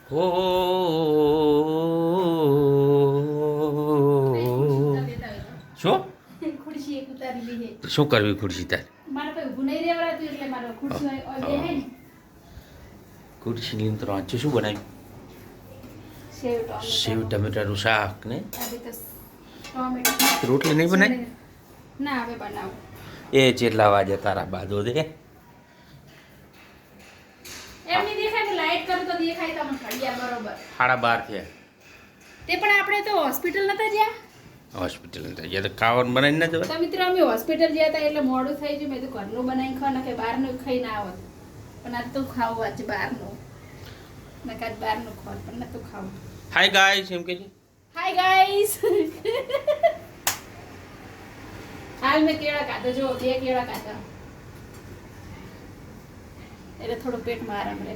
હો શું ખુરશી એક ઉતારી લીધી. શું કરવી ખુરશી તાર મારે કોઈ ઊભું નહીં રહેવાતું એટલે મારે ખુરશી બેહે ને. ખુરશી લઈને તો આજે શું બનાવ્યું? સેવ ટમેટાનું શાક ને આજે તો ટોમેટો રોટલી નહીં બનાવી? ના હવે બનાવું. એ જેટલા વાગે તારા બાદો દે એમની દેખાય ને લાઈટ કરું તો દેખાય તમને ઘડિયા બરોબર. 12:30 થયા. તે પણ આપણે તો હોસ્પિટલ નતા ગયા. હોસ્પિટલ ગયા તો ખાવાનું બનાવીને ના જવાય? તો મિત્રો અમે હોસ્પિટલ ગયા હતા એટલે મોડું થઈ ગયું. મેં તો ઘરનું બનાવીને ખાવ કે બહારનું ખાઈ ના આવત. પણ આજ તો ખાવું આજે બહારનું. મેં કાજ બહારનું ખાવ પણ નતું ખાવું. હાય ગાઈસ એમ કે છે. Hi guys. હાલ મેં કેળા ખાધા જો 2 કેળા ખાધા. એટલે થોડું પેટમાં આરામ રહે.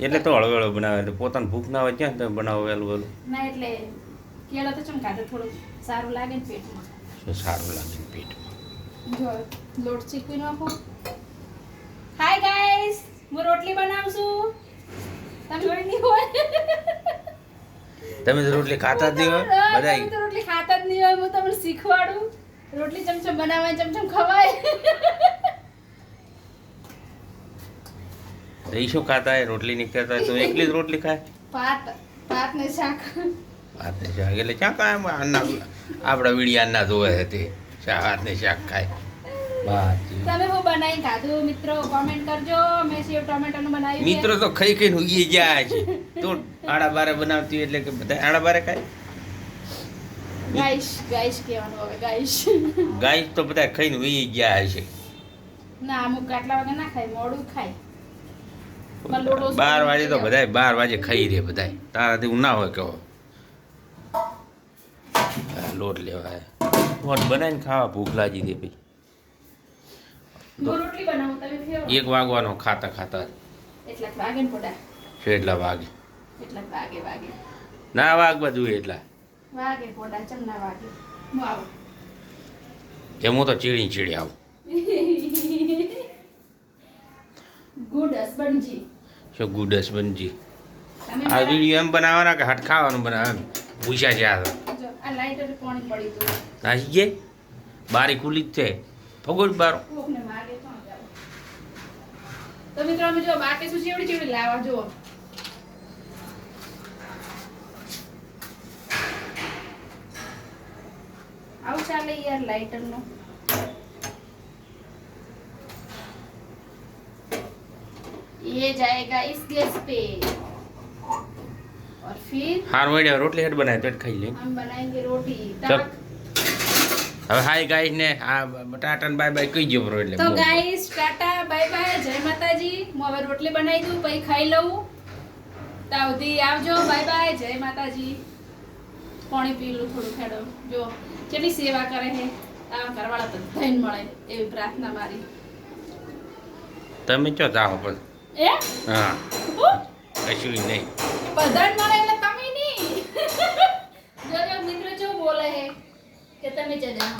એટલે તો હળવેળો બનાવે એટલે પોતાને ભૂખ ના હોય ક્યાં તમે બનાવો વહેલું વહેલું? ના એટલે કેળા તો ચમ ખાધા થોડું સારું લાગે ને પેટમાં. શું સારું લાગે ને પેટમાં? જો લોટ ચીકવી નાખો. હાય ગાઈસ હું રોટલી બનાવું છું. તમે જોઈ નહીં હોય. તમે તો રોટલી ખાતા જ નહીં હોય તમે બધાય. તો રોટલી ખાતા જ નહીં હોય. હું તમને શીખવાડું. રોટલી ચમચમ બનાવાય ચમચમ ખવાય. તો એ શું ખાતા હોય રોટલી નહીં ખાતા હોય તો એકલી જ રોટલી ખાય? ભાત ને શાક. ભાત ને શાક એટલે ક્યાં કાંઈ અન્ના આપણા વીડિયા અન્ના જોવે છે તે ભાત ને શાક ખાય. ભાત તમે હું બનાવી ખાધું મિત્રો કોમેન્ટ કરજો. મેં સેવ ટમેટાનું બનાવ્યું છે. મિત્રો તો ખાઈ ખાઈને ઉગી જાય છે તો 12:30 બનાવતી હોય એટલે કે બધા 12:30 ખાય. ગાઈસ ગાઈસ કહેવાનું હવે ગાઈસ. ગાય તો બધા ખાઈને ઉગી ગયા છે. ના અમુક આટલા વાગે ના ખાય મોડું ખાય. પણ લોટ ઓછો 12 વાગે તો બધાય 12 વાગે ખાઈ રે બધાય. તારાથી હું ના હોય કહો લોટ લેવાય લોટ બનાવીને ખાવા ભૂખ લાગી દે ભાઈ. હું રોટલી બનાવું તમે ફેરો. 1 વાગવાનો ખાતા ખાતા એટલા વાગે ને પોડા. એટલા વાગે એટલા વાગે વાગે ના વાગવા જોઈએ એટલા વાગે પોડા ચમના વાગે હું આવું. એમ હું તો ચીડી આવું. ગુડ હસબન્ડજી. શું ગુડ હસબન્ડજી? તમે આ મારા- વિડીયો એમ બનાવવાના કે હટ ખાવાનું બનાવે પૂછ્યા છે આ તો જો આ લાઈટર પાણી પડી તું નાસી ગયે બારી ખુલ્લી જ છે ફગોડ બાર. કોકને માગે તો જાવ. તો મિત્રો અમે જો બાકી શું ચેવડી ચેવડી લાવવા જો. આવું ચાલે યાર લાઇટર નો. ये जाएगा इस गैस पे और फिर હાર વડે રોટલી હેડ બનાવે પેટ ખાઈ લે. हम बनाएंगे रोटी. ચલ. હવે હાય ગાઈસ ને આ ટાટા ને બાય બાય કહી ગયો બરો એટલે તો ગાઈસ ટાટા બાય બાય જય માતાજી. હું હવે રોટલી બનાવી દઉં પછી ખાઈ લઉં. ત્યાં સુધી આવજો બાય બાય જય માતાજી. પાણી પી લું થોડું ખેડો જો કેટલી સેવા કરે છે. આમ કરવાળા બધાને મળે એવી પ્રાર્થના મારી. તમે ચો જાઓ પણ એ હા હું? કશું નહીં. બધાને મળે એટલે તમે નહીં. જો જો મિત્રો જો બોલે છે કે તમે જ જાઓ.